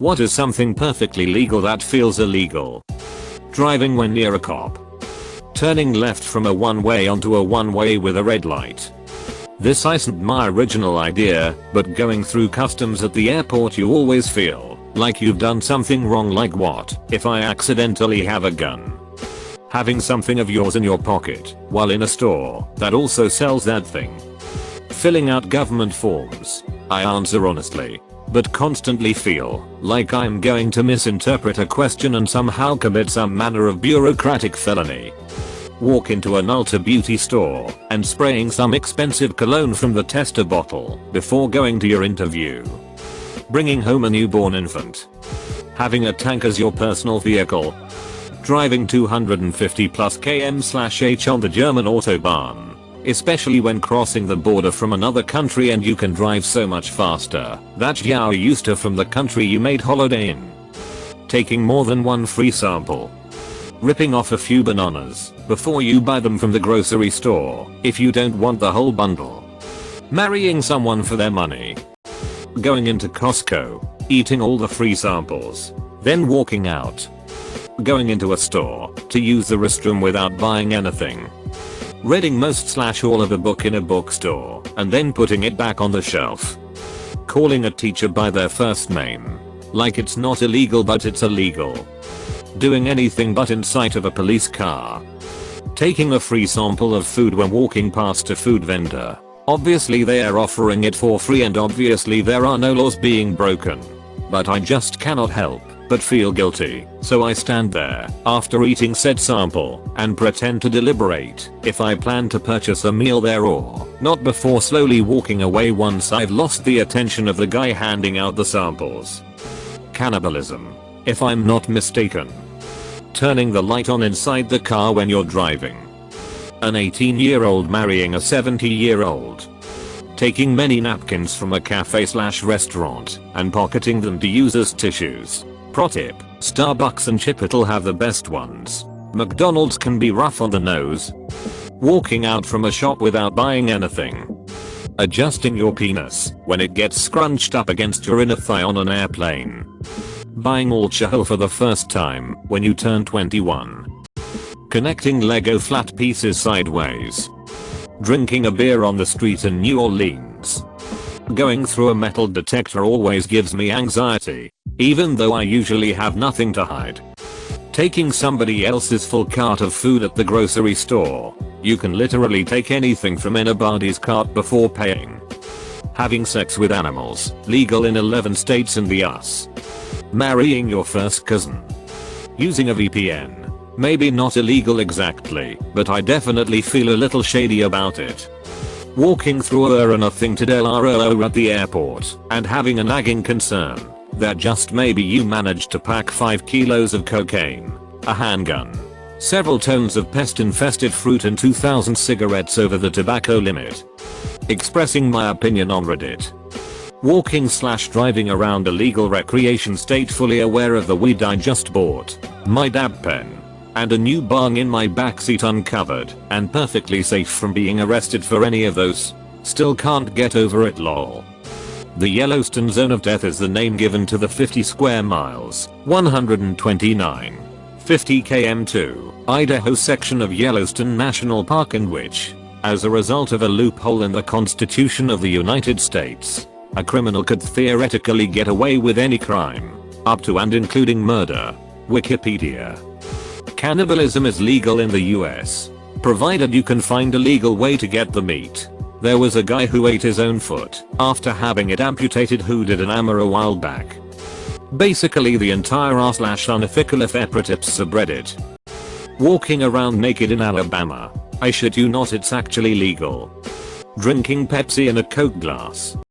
What is something perfectly legal that feels illegal? Driving when near a cop. Turning left from a one-way onto a one-way with a red light. This isn't my original idea, but going through customs at the airport you always feel like you've done something wrong. Like what if I accidentally have a gun? Having something of yours in your pocket while in a store that also sells that thing. Filling out government forms. I answer honestly, but constantly feel like I'm going to misinterpret a question and somehow commit some manner of bureaucratic felony. Walk into an Ulta beauty store and spraying some expensive cologne from the tester bottle before going to your interview. Bringing home a newborn infant. Having a tank as your personal vehicle. Driving 250 plus km/h on the German autobahn. Especially when crossing the border from another country and you can drive so much faster that you're used to from the country you made holiday in. Taking more than one free sample. Ripping off a few bananas before you buy them from the grocery store if you don't want the whole bundle. Marrying someone for their money. Going into Costco, eating all the free samples, then walking out. Going into a store to use the restroom without buying anything. Reading most/all of a book in a bookstore and then putting it back on the shelf. Calling a teacher by their first name. Like it's not illegal but it's illegal. Doing anything but in sight of a police car. Taking a free sample of food when walking past a food vendor. Obviously they are offering it for free and obviously there are no laws being broken. But I just cannot help but feel guilty, so I stand there after eating said sample and pretend to deliberate if I plan to purchase a meal there or not before slowly walking away once I've lost the attention of the guy handing out the samples. Cannibalism, if I'm not mistaken. Turning the light on inside the car when you're driving. An 18-year-old marrying a 70-year-old. Taking many napkins from a cafe/restaurant and pocketing them to use as tissues. Pro tip, Starbucks and Chipotle have the best ones. McDonald's can be rough on the nose. Walking out from a shop without buying anything. Adjusting your penis when it gets scrunched up against your inner thigh on an airplane. Buying alcohol for the first time when you turn 21. Connecting Lego flat pieces sideways. Drinking a beer on the street in New Orleans. Going through a metal detector always gives me anxiety, even though I usually have nothing to hide. Taking somebody else's full cart of food at the grocery store. You can literally take anything from anybody's cart before paying. Having sex with animals, legal in 11 states in the US. Marrying your first cousin. Using a VPN. Maybe not illegal exactly, but I definitely feel a little shady about it. Walking through a nothing to Delaro at the airport and having a nagging concern that just maybe you managed to pack 5 kilos of cocaine, a handgun, several tons of pest-infested fruit and 2,000 cigarettes over the tobacco limit. Expressing my opinion on Reddit. Walking/driving around a legal recreation state fully aware of the weed I just bought, my dab pen, and a new bong in my backseat uncovered and perfectly safe from being arrested for any of those. Still can't get over it lol. The Yellowstone Zone of Death is the name given to the 50 square miles, 129.50 km to Idaho section of Yellowstone National Park in which, as a result of a loophole in the Constitution of the United States, a criminal could theoretically get away with any crime, up to and including murder. Wikipedia. Cannibalism is legal in the US, provided you can find a legal way to get the meat. There was a guy who ate his own foot after having it amputated who did an AMA a while back. Basically the entire r/unethical subreddit. Walking around naked in Alabama. I shit you not, it's actually legal. Drinking Pepsi in a Coke glass.